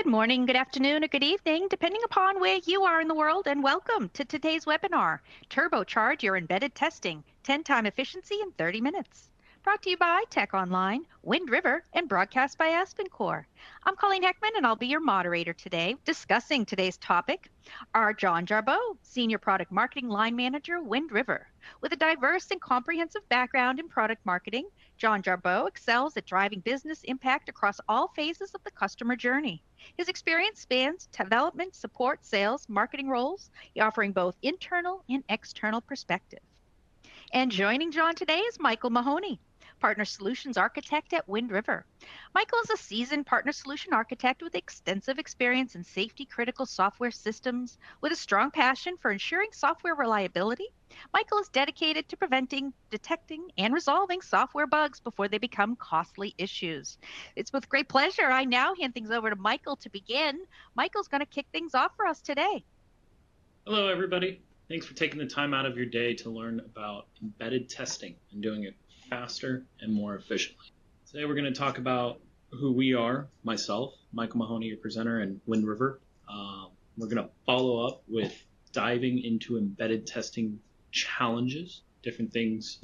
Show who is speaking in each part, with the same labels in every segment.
Speaker 1: morning, good afternoon, or good evening, depending upon where you are in the world, and welcome to today's webinar, Turbocharge Your Embedded Testing, 10-time efficiency in 30 minutes. Brought to you by Tech Online, Wind River, and broadcast by AspenCore. I'm Colleen Heckman, and I'll be your moderator today. Discussing today's topic are John Jarboe, Senior Product Marketing Line Manager, Wind River. With a diverse and comprehensive background in product marketing, John Jarboe excels at driving business impact across all phases of the customer journey. His experience spans development, support, sales, marketing roles, offering both internal and external perspective. And joining John today is Michael Mahoney, Partner Solutions Architect at Wind River. Michael is a seasoned partner solution architect with extensive experience in safety-critical software systems. With a strong passion for ensuring software reliability, Michael is dedicated to preventing, detecting, and resolving software bugs before they become costly issues. It's with great pleasure I now hand things over to Michael to begin. Michael's going to kick things off for us today.
Speaker 2: Hello, everybody. Thanks for taking the time out of your day to learn about embedded testing and doing it faster and more efficiently. Today we're going to talk about who we are, myself, Michael Mahoney, your presenter, and Wind River. We're going to follow up with diving into embedded testing challenges, different things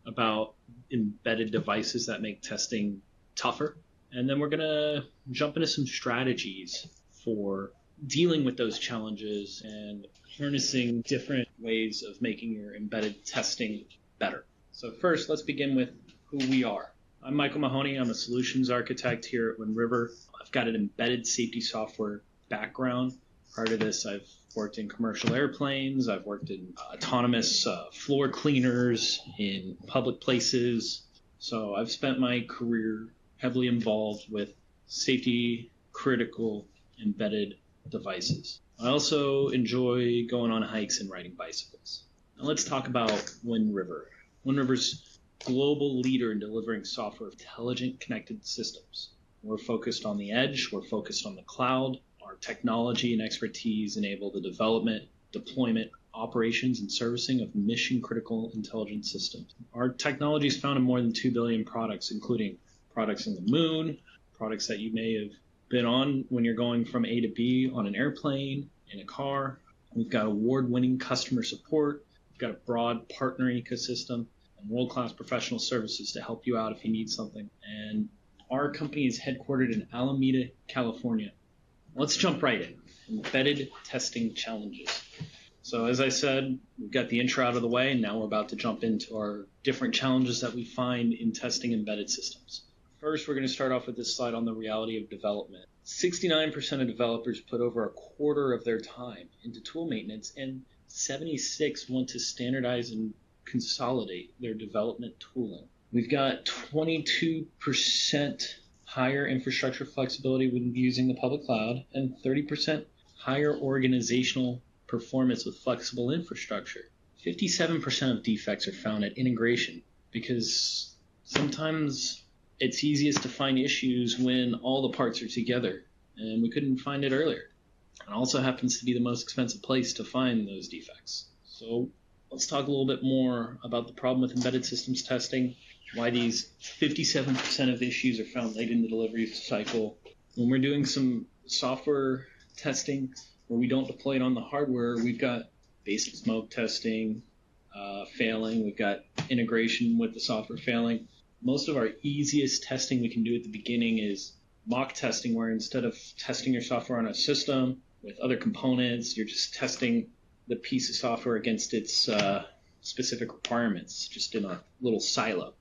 Speaker 2: about embedded devices that make testing tougher. And then we're going to jump into some strategies for dealing with those challenges and harnessing different ways of making your embedded testing better. So first, let's begin with who we are. I'm Michael Mahoney. I'm a solutions architect here at Wind River. I've got an embedded safety software background. Prior to this, I've worked in commercial airplanes. I've worked in autonomous floor cleaners in public places. So I've spent my career heavily involved with safety critical embedded devices. I also enjoy going on hikes and riding bicycles. Now let's talk about Wind River. Wind River's global leader in delivering software intelligent connected systems. We're focused on the edge, we're focused on the cloud. Our technology and expertise enable the development, deployment, operations, and servicing of mission-critical intelligence systems. Our technology is found in more than 2 billion products, including products in the moon, products that you may have been on when you're going from A to B on an airplane, in a car. We've got award-winning customer support. We've got a broad partner ecosystem and world-class professional services to help you out if you need something. And our company is headquartered in Alameda, California. Let's jump right in. Embedded testing challenges. So as I said, we've got the intro out of the way, and now we're about to jump into our different challenges that we find in testing embedded systems. First, we're going to start off with this slide on the reality of development. 69% of developers put over a quarter of their time into tool maintenance, and 76 want to standardize and consolidate their development tooling. We've got 22% higher infrastructure flexibility when using the public cloud, and 30% higher organizational performance with flexible infrastructure. 57% of defects are found at integration, because sometimes it's easiest to find issues when all the parts are together, and we couldn't find it earlier. It also happens to be the most expensive place to find those defects. So let's talk a little bit more about the problem with embedded systems testing, why these 57% of issues are found late in the delivery cycle. When we're doing some software testing where we don't deploy it on the hardware, we've got basic smoke testing failing, we've got integration with the software failing. Most of our easiest testing we can do at the beginning is mock testing, where instead of testing your software on a system with other components, you're just testing the piece of software against its specific requirements, just in a little silo.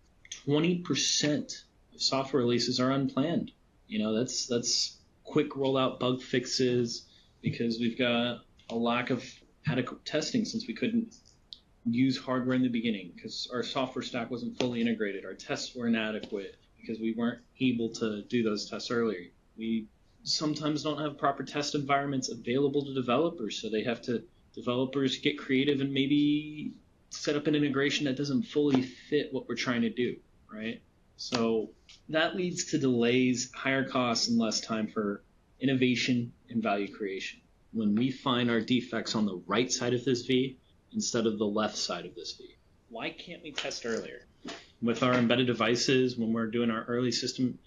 Speaker 2: 20% of software releases are unplanned. That's quick rollout bug fixes because we've got a lack of adequate testing since we couldn't use hardware in the beginning because our software stack wasn't fully integrated. Our tests were inadequate because we weren't able to do those tests earlier. We sometimes don't have proper test environments available to developers, so developers get creative and maybe set up an integration that doesn't fully fit what we're trying to do, right? So that leads to delays, higher costs, and less time for innovation and value creation. When we find our defects on the right side of this V instead of the left side of this V, why can't we test earlier? With our embedded devices, when we're doing our early system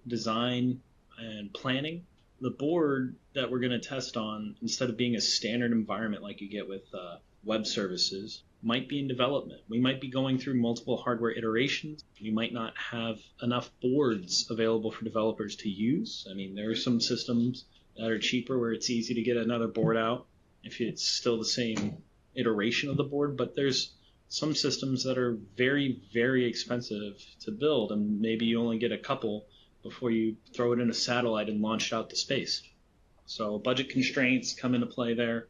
Speaker 2: design and planning, the board that we're going to test on, instead of being a standard environment like you get with web services, might be in development. We might be going through multiple hardware iterations. We might not have enough boards available for developers to use. I mean, there are some systems that are cheaper where it's easy to get another board out if it's still the same iteration of the board, but there's some systems that are very, very expensive to build, and maybe you only get a couple before you throw it in a satellite and launch it out to space. So budget constraints come into play there.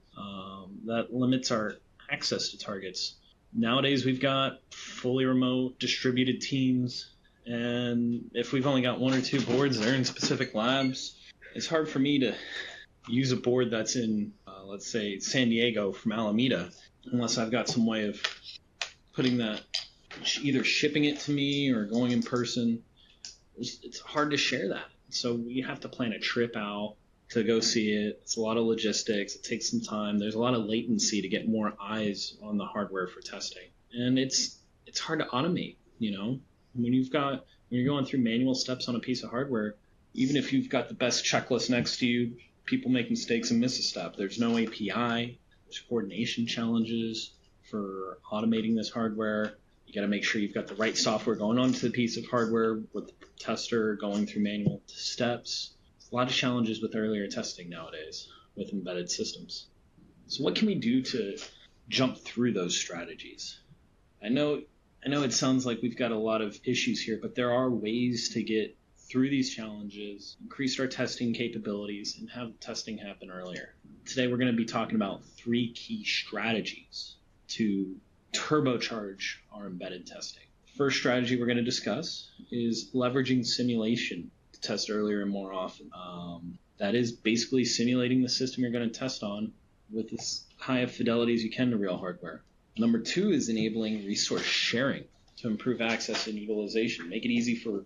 Speaker 2: That limits our access to targets. Nowadays, we've got fully remote distributed teams, and if we've only got one or two boards that are in specific labs, it's hard for me to use a board that's in, let's say, San Diego from Alameda, unless I've got some way of putting that, either shipping it to me or going in person. It's hard to share that. So we have to plan a trip out to go see it. It's a lot of logistics. It takes some time. There's a lot of latency to get more eyes on the hardware for testing. And it's hard to automate, When you're going through manual steps on a piece of hardware, even if you've got the best checklist next to you, people make mistakes and miss a step. There's no API. There's coordination challenges for automating this hardware. You got to make sure you've got the right software going onto the piece of hardware with the tester going through manual steps. There's a lot of challenges with earlier testing nowadays with embedded systems. So what can we do to jump through those strategies? I know it sounds like we've got a lot of issues here, but there are ways to get through these challenges, increase our testing capabilities, and have testing happen earlier. Today we're going to be talking about 3 key strategies to turbocharge our embedded testing. The first strategy we're going to discuss is leveraging simulation to test earlier and more often. That is basically simulating the system you're going to test on with as high of fidelity as you can to real hardware. Number 2 is enabling resource sharing to improve access and utilization. Make it easy for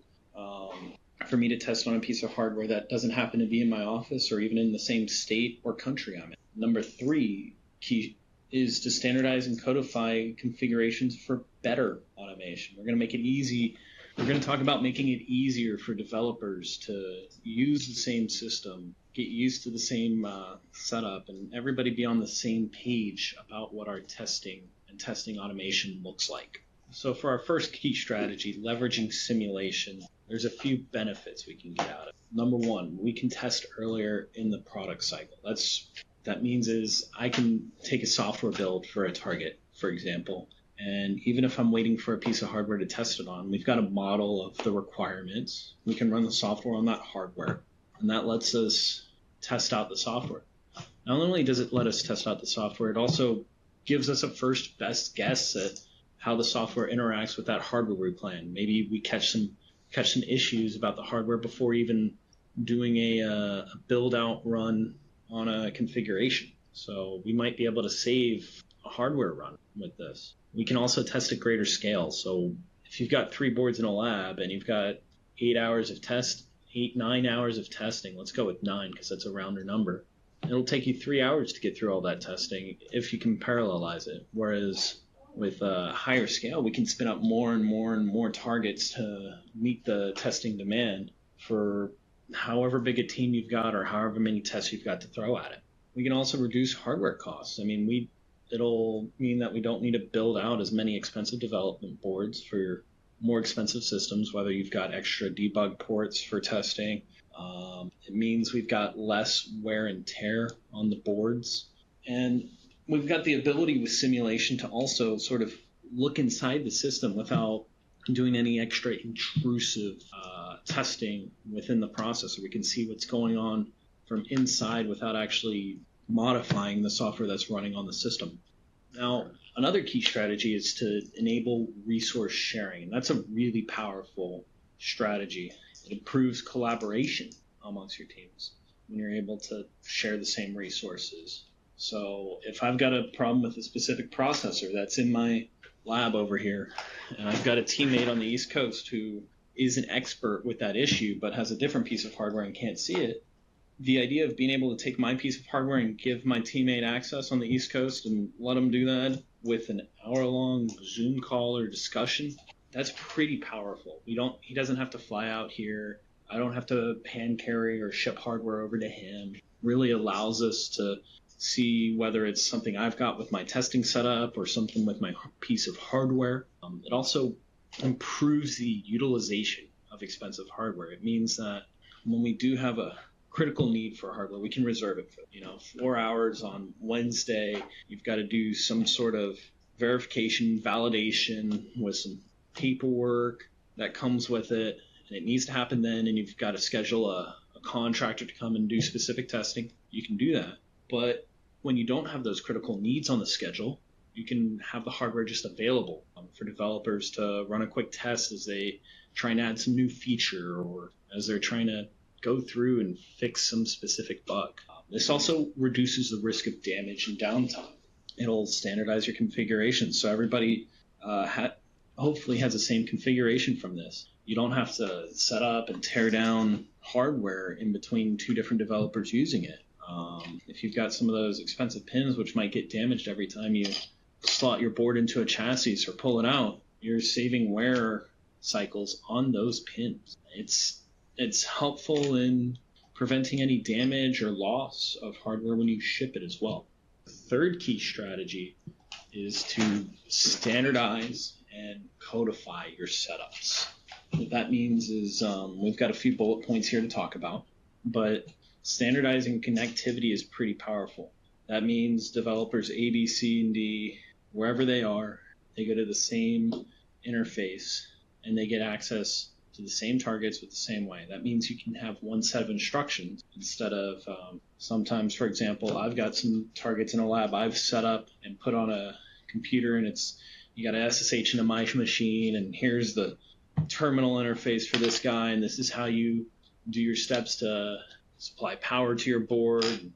Speaker 2: me to test on a piece of hardware that doesn't happen to be in my office or even in the same state or country I'm in. Number 3 key is to standardize and codify configurations for better automation. We're going to make it easy. We're going to talk about making it easier for developers to use the same system, get used to the same setup, and everybody be on the same page about what our testing and testing automation looks like. So for our first key strategy, leveraging simulation, there's a few benefits we can get out of it. Number 1, we can test earlier in the product cycle. That means is I can take a software build for a target, for example, and even if I'm waiting for a piece of hardware to test it on, we've got a model of the requirements. We can run the software on that hardware, and that lets us test out the software. Not only does it let us test out the software, it also gives us a first best guess at how the software interacts with that hardware we plan. Maybe we catch some issues about the hardware before even doing a build out run on a configuration. So we might be able to save a hardware run with this. We can also test at greater scale. So if you've got 3 boards in a lab and you've got 9 hours of testing, let's go with 9 because that's a rounder number. It'll take you 3 hours to get through all that testing if you can parallelize it. Whereas with a higher scale, we can spin up more and more and more targets to meet the testing demand for however big a team you've got or however many tests you've got to throw at it. We can also reduce hardware costs. I mean, it'll mean that we don't need to build out as many expensive development boards for more expensive systems, whether you've got extra debug ports for testing. It means we've got less wear and tear on the boards. And we've got the ability with simulation to also sort of look inside the system without doing any extra intrusive testing within the processor. We can see what's going on from inside without actually modifying the software that's running on the system. Now, another key strategy is to enable resource sharing. And that's a really powerful strategy. It improves collaboration amongst your teams when you're able to share the same resources. So if I've got a problem with a specific processor that's in my lab over here, and I've got a teammate on the East Coast who is an expert with that issue but has a different piece of hardware and can't see it, the idea of being able to take my piece of hardware and give my teammate access on the East Coast and let him do that with an hour-long Zoom call or discussion, that's pretty powerful. He doesn't have to fly out here. I don't have to hand carry or ship hardware over to him. Really allows us to see whether it's something I've got with my testing setup or something with my piece of hardware. It also improves the utilization of expensive hardware. It means that when we do have a critical need for hardware, we can reserve it for, 4 hours on Wednesday. You've got to do some sort of verification, validation with some paperwork that comes with it, and it needs to happen then, and you've got to schedule a contractor to come and do specific testing. You can do that. But when you don't have those critical needs on the schedule, you can have the hardware just available for developers to run a quick test as they try and add some new feature or as they're trying to go through and fix some specific bug. This also reduces the risk of damage and downtime. It'll standardize your configuration so everybody hopefully has the same configuration from this. You don't have to set up and tear down hardware in between two different developers using it. If you've got some of those expensive pins which might get damaged every time you slot your board into a chassis or pull it out, you're saving wear cycles on those pins. It's helpful in preventing any damage or loss of hardware when you ship it as well. The third key strategy is to standardize and codify your setups. What that means is we've got a few bullet points here to talk about, but standardizing connectivity is pretty powerful. That means developers A, B, C, and D, wherever they are, they go to the same interface and they get access to the same targets with the same way. That means you can have one set of instructions instead of sometimes, for example, I've got some targets in a lab I've set up and put on a computer, and you got to SSH into my machine, and here's the terminal interface for this guy, and this is how you do your steps to supply power to your board and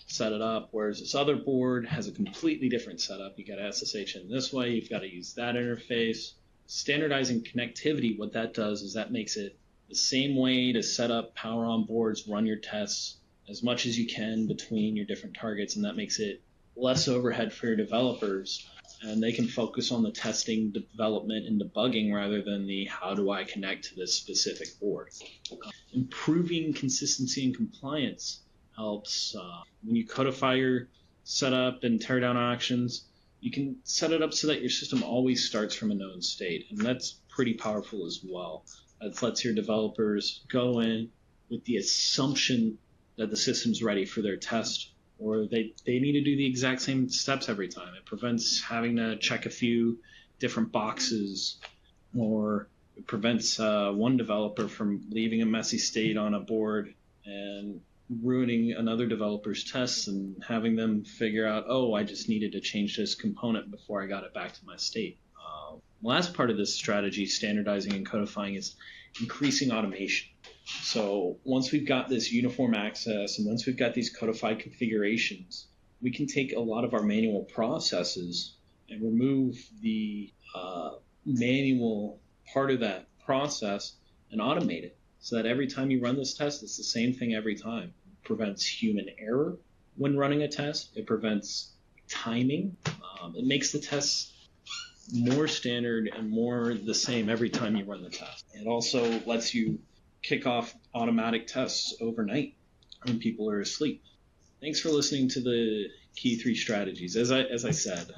Speaker 2: set it up, whereas this other board has a completely different setup. You got to SSH in this way, you've got to use that interface. Standardizing connectivity, what that does is that makes it the same way to set up power on boards, run your tests as much as you can between your different targets, and that makes it less overhead for your developers, and they can focus on the testing, development, and debugging rather than the how do I connect to this specific board. Improving consistency and compliance helps. When you codify your setup and tear down actions, you can set it up so that your system always starts from a known state, and that's pretty powerful as well. That lets your developers go in with the assumption that the system's ready for their test, or they need to do the exact same steps every time. It prevents having to check a few different boxes, or it prevents one developer from leaving a messy state on a board and ruining another developer's tests and having them figure out, oh, I just needed to change this component before I got it back to my state. The last part of this strategy, standardizing and codifying, is increasing automation. So once we've got this uniform access and once we've got these codified configurations, we can take a lot of our manual processes and remove the manual part of that process and automate it so that every time you run this test, it's the same thing every time. It prevents human error when running a test. It prevents timing. It makes the tests more standard and more the same every time you run the test. It also lets you kick off automatic tests overnight when people are asleep. Thanks for listening to the key 3 strategies. As I said,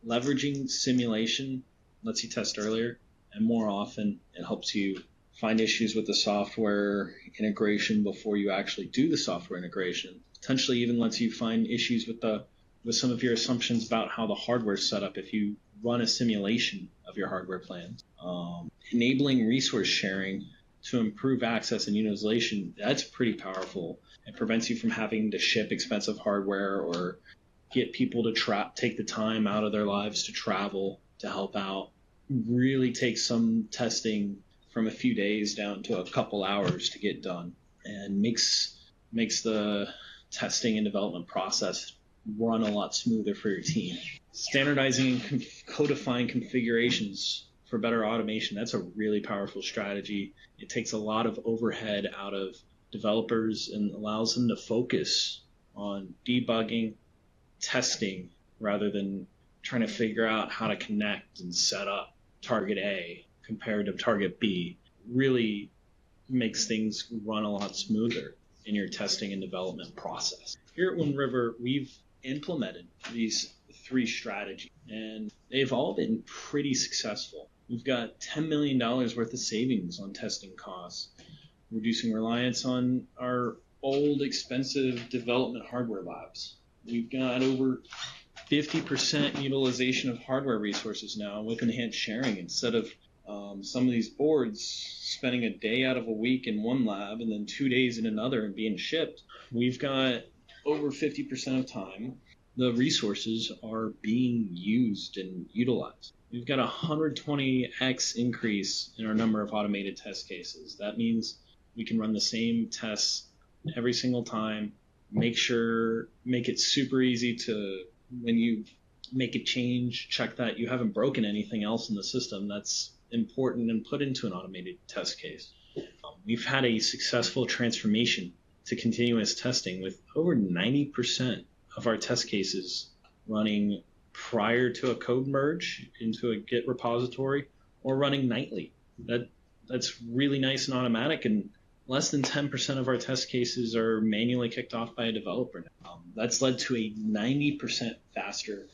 Speaker 2: leveraging simulation lets you test earlier and more often. It helps you find issues with the software integration before you actually do the software integration. Potentially even lets you find issues with some of your assumptions about how the hardware is set up if you run a simulation of your hardware plans. Enabling resource sharing to improve access and utilization, that's pretty powerful. It prevents you from having to ship expensive hardware or get people to take the time out of their lives to travel to help out. Really takes some testing from a few days down to a couple hours to get done, and makes the testing and development process run a lot smoother for your team. Standardizing and codifying configurations for better automation, that's a really powerful strategy. It takes a lot of overhead out of developers and allows them to focus on debugging, testing, rather than trying to figure out how to connect and set up target A compared to target B. Really makes things run a lot smoother in your testing and development process. Here at Wind River, we've implemented these 3 strategies, and they've all been pretty successful. We've got $10 million worth of savings on testing costs, reducing reliance on our old, expensive development hardware labs. We've got over 50% utilization of hardware resources now with enhanced sharing, instead of some of these boards spending a day out of a week in one lab and then 2 days in another and being shipped. We've got over 50% of time the resources are being used and utilized. We've got a 120x increase in our number of automated test cases. That means we can run the same tests every single time, make it super easy to, when you make a change, check that you haven't broken anything else in the system that's important and put into an automated test case. We've had a successful transformation to continuous testing with over 90% of our test cases running prior to a code merge into a Git repository or running nightly. That's really nice and automatic, and less than 10% of our test cases are manually kicked off by a developer. That's led to a 90% faster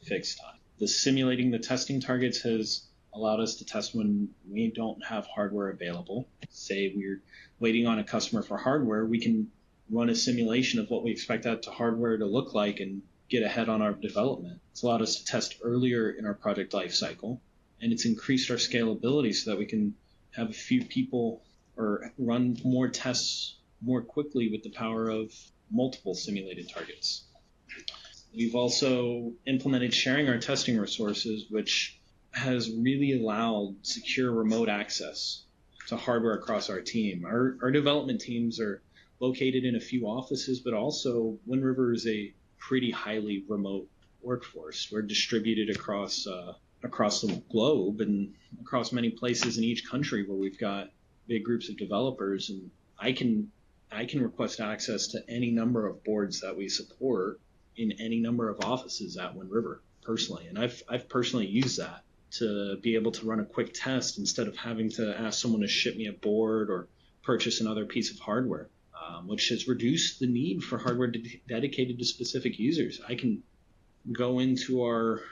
Speaker 2: fix time. The simulating the testing targets has allowed us to test when we don't have hardware available. Say we're waiting on a customer for hardware, we can run a simulation of what we expect that hardware to look like and get ahead on our development. It's allowed us to test earlier in our project lifecycle, and it's increased our scalability so that we can have a few people or run more tests more quickly with the power of multiple simulated targets. We've also implemented sharing our testing resources, which has really allowed secure remote access to hardware across our team. Our development teams are located in a few offices, but also Wind River is a pretty highly remote workforce. We're distributed across the globe and across many places in each country where we've got big groups of developers, and I can request access to any number of boards that we support in any number of offices at Wind River personally. And I've personally used that to be able to run a quick test instead of having to ask someone to ship me a board or purchase another piece of hardware, which has reduced the need for hardware dedicated to specific users. I can go into our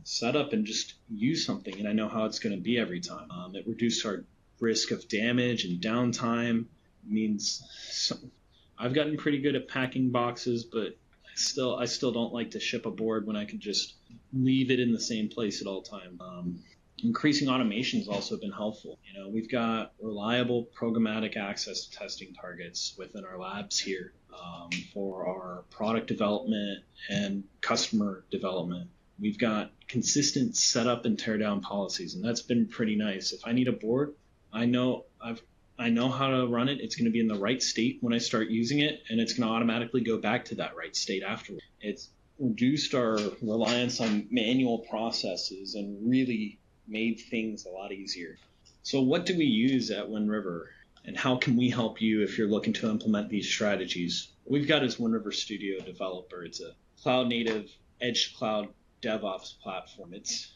Speaker 2: setup and just use something, and I know how it's going to be every time. It reduced our risk of damage and downtime. It means I've gotten pretty good at packing boxes, but I still don't like to ship a board when I could just leave it in the same place at all times. Increasing automation has also been helpful. We've got reliable programmatic access to testing targets within our labs here for our product development and customer development. We've got consistent setup and teardown policies, and that's been pretty nice. If I need a board, I know how to run it. It's going to be in the right state when I start using it, and it's going to automatically go back to that right state afterward. It's reduced our reliance on manual processes and really made things a lot easier. So what do we use at Wind River, and how can we help you if you're looking to implement these strategies? What we've got is Wind River Studio Developer. It's a cloud-native edge-to-cloud DevOps platform. It's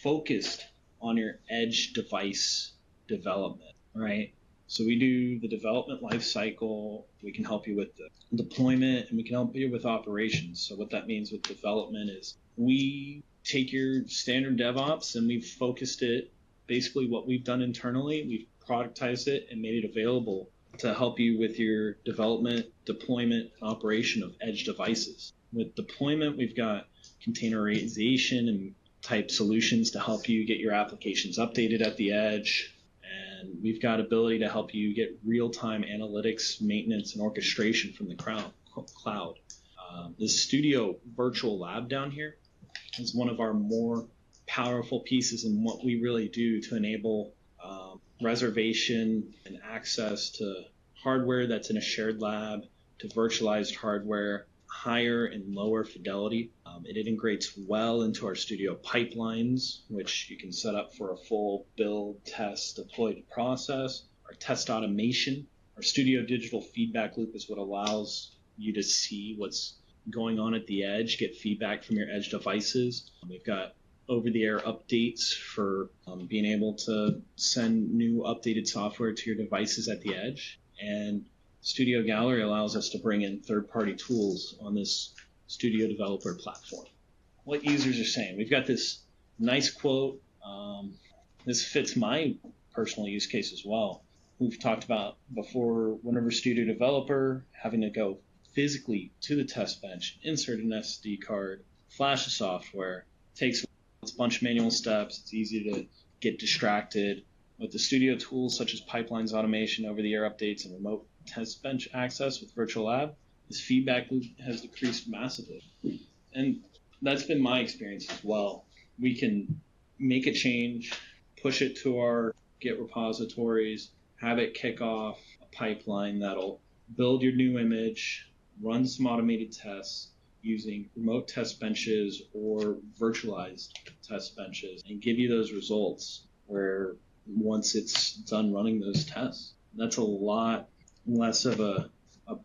Speaker 2: focused on your edge device development, right? So we do the development lifecycle. We can help you with the deployment, and we can help you with operations. So what that means with development is we take your standard DevOps and we've focused it, basically what we've done internally, we've productized it and made it available to help you with your development, deployment, and operation of edge devices. With deployment, we've got containerization and type solutions to help you get your applications updated at the edge. And we've got ability to help you get real-time analytics, maintenance, and orchestration from the cloud. The Studio Virtual Lab down here is one of our more powerful pieces in what we really do to enable reservation and access to hardware that's in a shared lab, to virtualized hardware, higher and lower fidelity. It integrates well into our Studio pipelines, which you can set up for a full build, test, deployed process. Our test automation, our Studio digital feedback loop is what allows you to see what's going on at the edge, get feedback from your edge devices. We've got over-the-air updates for being able to send new updated software to your devices at the edge. And Studio Gallery allows us to bring in third-party tools on this Studio Developer platform. What users are saying. We've got this nice quote. This fits my personal use case as well. We've talked about before, whenever Studio Developer, having to go physically to the test bench, insert an SD card, flash the software, takes a bunch of manual steps. It's easy to get distracted. With the Studio tools such as pipelines automation, over-the-air updates, and remote test bench access with Virtual Lab, this feedback loop has decreased massively. And that's been my experience as well. We can make a change, push it to our Git repositories, have it kick off a pipeline that'll build your new image, run some automated tests using remote test benches or virtualized test benches, and give you those results where once it's done running those tests. That's a lot less of a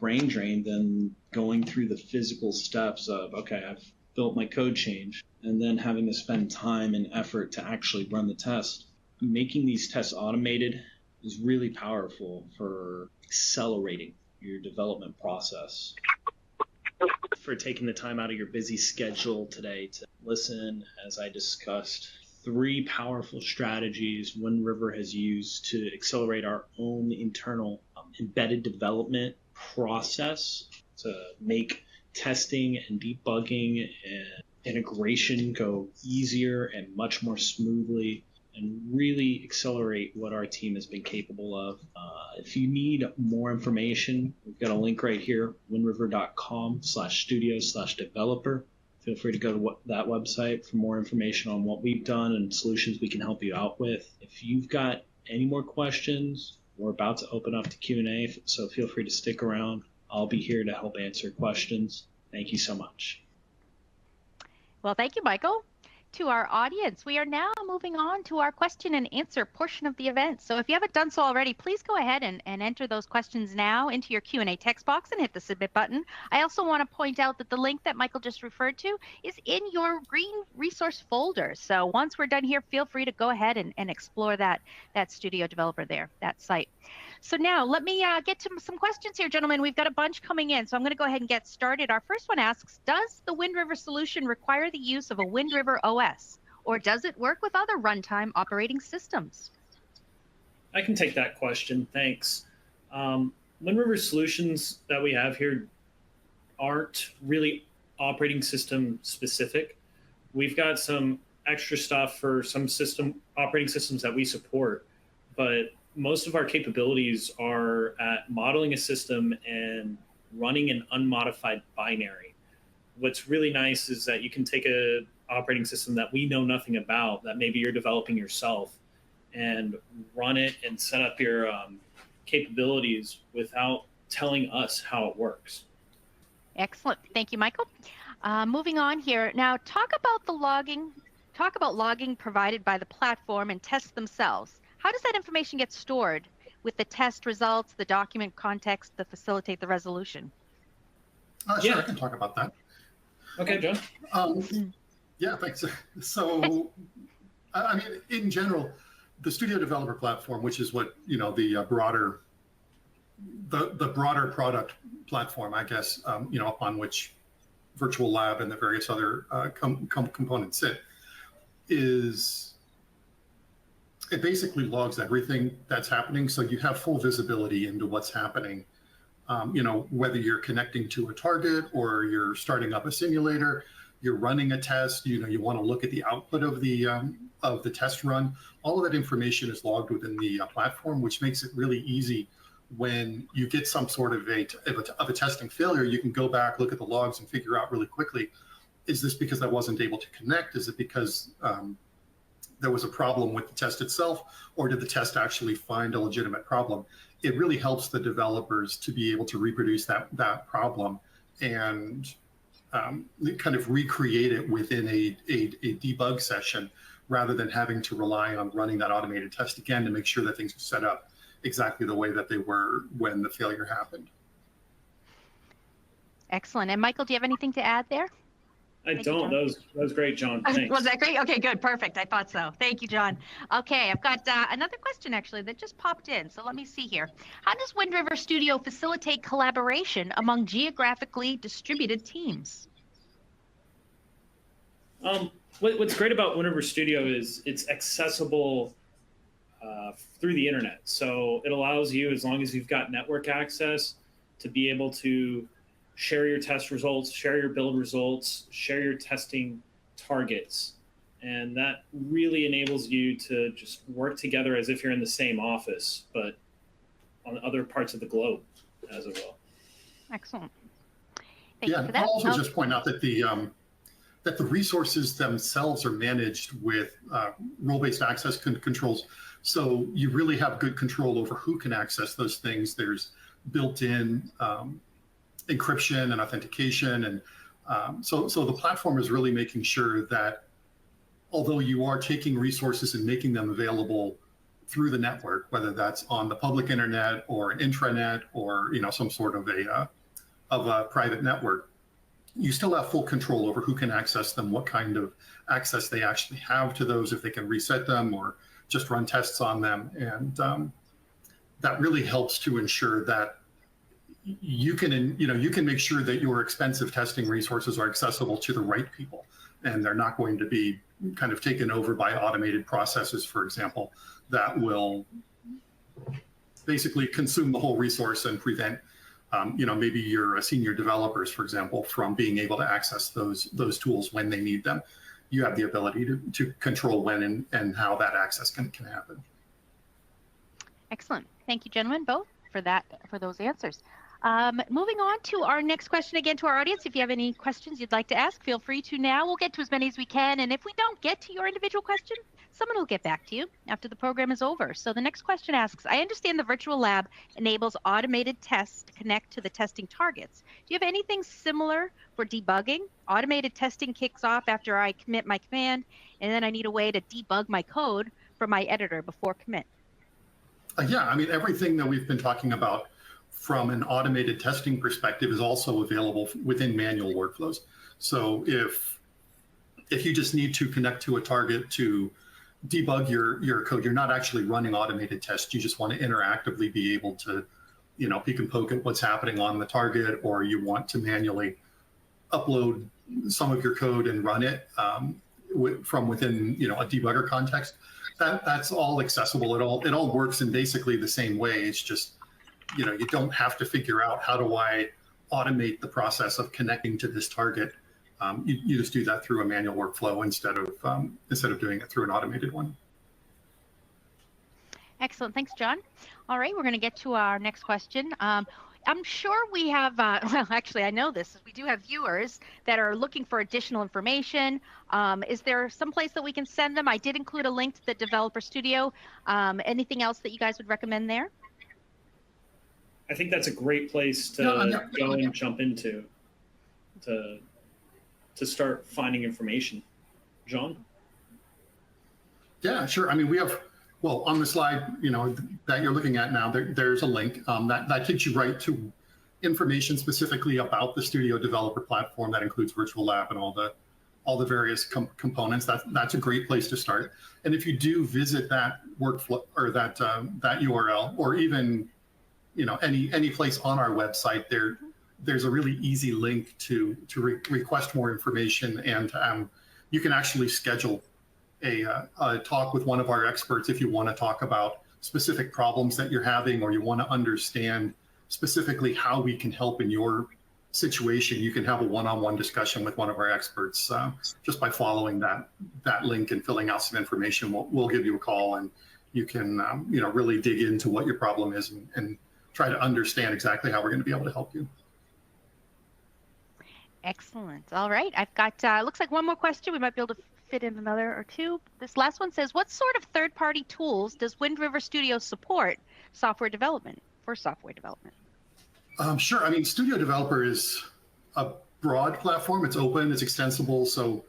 Speaker 2: brain drain than going through the physical steps of, okay, I've built my code change, and then having to spend time and effort to actually run the test. Making these tests automated is really powerful for accelerating your development process. For taking the time out of your busy schedule today to listen as I discussed 3 powerful strategies Wind River has used to accelerate our own internal embedded development process to make testing and debugging and integration go easier and much more smoothly, and really accelerate what our team has been capable of. If you need more information, we've got a link right here, windriver.com/studio/developer. Feel free to go to that website for more information on what we've done and solutions we can help you out with. If you've got any more questions, we're about to open up to Q&A, so feel free to stick around. I'll be here to help answer questions. Thank you so much.
Speaker 1: Well, thank you, Michael. To our audience, we are now moving on to our question and answer portion of the event. So if you haven't done so already, please go ahead and enter those questions now into your Q&A text box and hit the submit button. I also want to point out that the link that Michael just referred to is in your green resource folder. So once we're done here, feel free to go ahead and explore that Studio Developer there, that site. So now let me get to some questions here, gentlemen. We've got a bunch coming in, so I'm going to go ahead and get started. Our first one asks, does the Wind River solution require the use of a Wind River OS, or does it work with other runtime operating systems?
Speaker 2: I can take that question. Thanks. Wind River solutions that we have here aren't really operating system specific. We've got some extra stuff for some operating systems that we support, but most of our capabilities are at modeling a system and running an unmodified binary. What's really nice is that you can take an operating system that we know nothing about, that maybe you're developing yourself, and run it and set up your capabilities without telling us how it works.
Speaker 1: Excellent. Thank you, Michael. Moving on here. Now, talk about logging provided by the platform and tests themselves. How does that information get stored with the test results, the document context to facilitate the resolution?
Speaker 3: Sure, I can talk about that.
Speaker 2: Okay, John.
Speaker 3: Yeah, thanks. So, I mean, in general, the Studio Developer Platform, which is what, the broader product platform, I guess, upon which Virtual Lab and the various other components sit, it basically logs everything that's happening. So you have full visibility into what's happening, whether you're connecting to a target or you're starting up a simulator, you're running a test, you want to look at the output of the test run. All of that information is logged within the platform, which makes it really easy when you get some sort of a testing failure. You can go back, look at the logs, and figure out really quickly, is this because I wasn't able to connect? Is it because there was a problem with the test itself, or did the test actually find a legitimate problem? It really helps the developers to be able to reproduce that problem and kind of recreate it within a debug session, rather than having to rely on running that automated test again to make sure that things are set up exactly the way that they were when the failure happened.
Speaker 1: Excellent. And Michael, do you have anything to add there?
Speaker 2: I
Speaker 1: Thank you,
Speaker 2: don't.
Speaker 1: John.
Speaker 2: That was great, John. Thanks.
Speaker 1: Was that great? Okay, good. Perfect. I thought so. Thank you, John. Okay, I've got another question actually that just popped in. So let me see here. How does Wind River Studio facilitate collaboration among geographically distributed teams?
Speaker 2: What's great about Wind River Studio is it's accessible through the internet. So it allows you, as long as you've got network access, to be able to share your test results, share your build results, share your testing targets. And that really enables you to just work together as if you're in the same office, but on other parts of the globe as well.
Speaker 1: Excellent. Thank you for that.
Speaker 3: I'll also just point out that the resources themselves are managed with role-based access controls. So you really have good control over who can access those things. There's built-in encryption and authentication. And so the platform is really making sure that although you are taking resources and making them available through the network, whether that's on the public internet or an intranet or some sort of a private network, you still have full control over who can access them, what kind of access they actually have to those, if they can reset them or just run tests on them. And that really helps to ensure that you can make sure that your expensive testing resources are accessible to the right people, and they're not going to be kind of taken over by automated processes, for example, that will basically consume the whole resource and prevent maybe your senior developers, for example, from being able to access those tools when they need them. You have the ability to control when and how that access can happen.
Speaker 1: Excellent. Thank you, gentlemen, both for those answers. Moving on to our next question again to our audience. If you have any questions you'd like to ask, feel free to now. We'll get to as many as we can. And if we don't get to your individual question, someone will get back to you after the program is over. So the next question asks, I understand the virtual lab enables automated tests to connect to the testing targets. Do you have anything similar for debugging? Automated testing kicks off after I commit my command, and then I need a way to debug my code from my editor before commit.
Speaker 3: Yeah, I mean, everything that we've been talking about from an automated testing perspective is also available within manual workflows. So if you just need to connect to a target to debug your code, you're not actually running automated tests. You just want to interactively be able to, peek and poke at what's happening on the target, or you want to manually upload some of your code and run it from within, a debugger context. That's all accessible. It all works in basically the same way. It's just, you don't have to figure out how do I automate the process of connecting to this target. You just do that through a manual workflow instead of doing it through an automated one.
Speaker 1: Excellent. Thanks, John. All right, we're going to get to our next question. I'm sure we have, well, actually, I know this. We do have viewers that are looking for additional information. Is there some place that we can send them? I did include a link to the Developer Studio. Anything else that you guys would recommend there?
Speaker 2: I think that's a great place to go and jump into to start finding information. John?
Speaker 3: Yeah, sure. I mean, we have, well, on the slide, that you're looking at now, there's a link that takes you right to information specifically about the Studio Developer Platform that includes Virtual Lab and all the various components. That's a great place to start. And if you do visit that workflow or that URL, or even any place on our website, there's a really easy link to request more information, and you can actually schedule a talk with one of our experts if you want to talk about specific problems that you're having, or you want to understand specifically how we can help in your situation. You can have a one-on-one discussion with one of our experts just by following that link and filling out some information. We'll give you a call, and you can really dig into what your problem is and try to understand exactly how we're going to be able to help you.
Speaker 1: Excellent. All right. I've got, looks like one more question. We might be able to fit in another or two. This last one says, what sort of third-party tools does Wind River Studio support for software development?
Speaker 3: Sure. I mean, Studio Developer is a broad platform. It's open, it's extensible. So,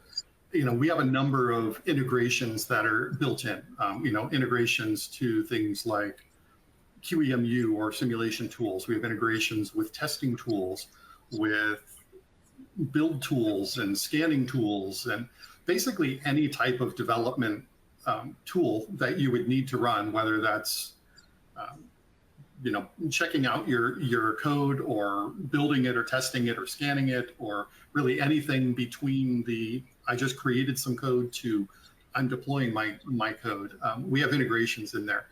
Speaker 3: we have a number of integrations that are built in, integrations to things like QEMU or simulation tools. We have integrations with testing tools, with build tools and scanning tools and basically any type of development tool that you would need to run, whether that's checking out your code or building it or testing it or scanning it, or really anything between the I just created some code to I'm deploying my code. We have integrations in there.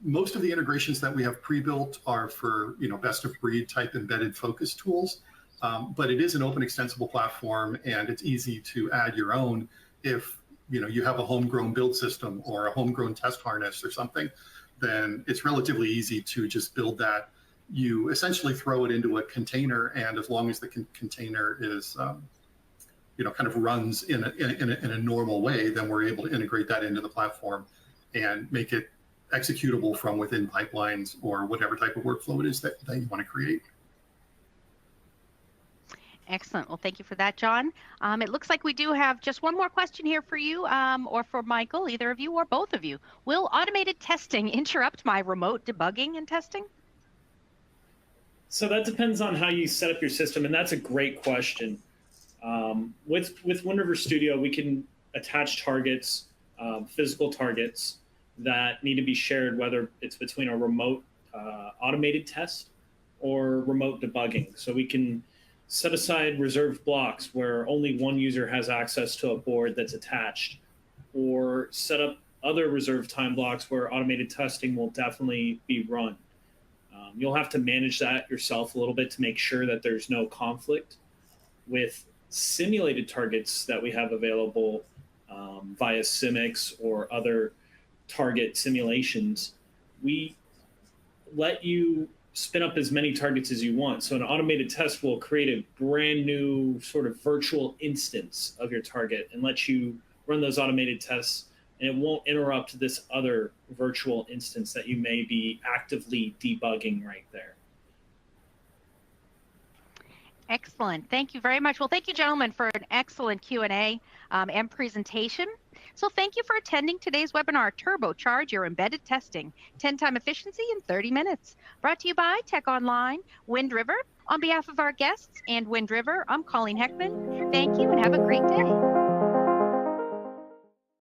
Speaker 3: Most of the integrations that we have pre-built are for best of breed type embedded focus tools, but it is an open extensible platform, and it's easy to add your own if you have a homegrown build system or a homegrown test harness or something. Then it's relatively easy to just build that. You essentially throw it into a container, and as long as the container is kind of runs in a normal way, then we're able to integrate that into the platform and make it executable from within pipelines or whatever type of workflow it is that you want to create.
Speaker 1: Excellent. Well, thank you for that, John. It looks like we do have just one more question here for you, or for Michael, either of you or both of you. Will automated testing interrupt my remote debugging and testing?
Speaker 2: So that depends on how you set up your system, and that's a great question. With Wind River Studio, we can attach targets, physical targets that need to be shared, whether it's between a remote automated test or remote debugging. So we can set aside reserved blocks where only one user has access to a board that's attached, or set up other reserved time blocks where automated testing will definitely be run. You'll have to manage that yourself a little bit to make sure that there's no conflict. With simulated targets that we have available via Symix or other target simulations, we let you spin up as many targets as you want. So an automated test will create a brand new sort of virtual instance of your target and let you run those automated tests, and it won't interrupt this other virtual instance that you may be actively debugging right there.
Speaker 1: Excellent. Thank you very much. Well, thank you, gentlemen, for an excellent Q&A and presentation. So thank you for attending today's webinar, Turbocharge Your Embedded Testing, 10-time efficiency in 30 minutes. Brought to you by Tech Online, Wind River. On behalf of our guests and Wind River, I'm Colleen Heckman. Thank you and have a great day.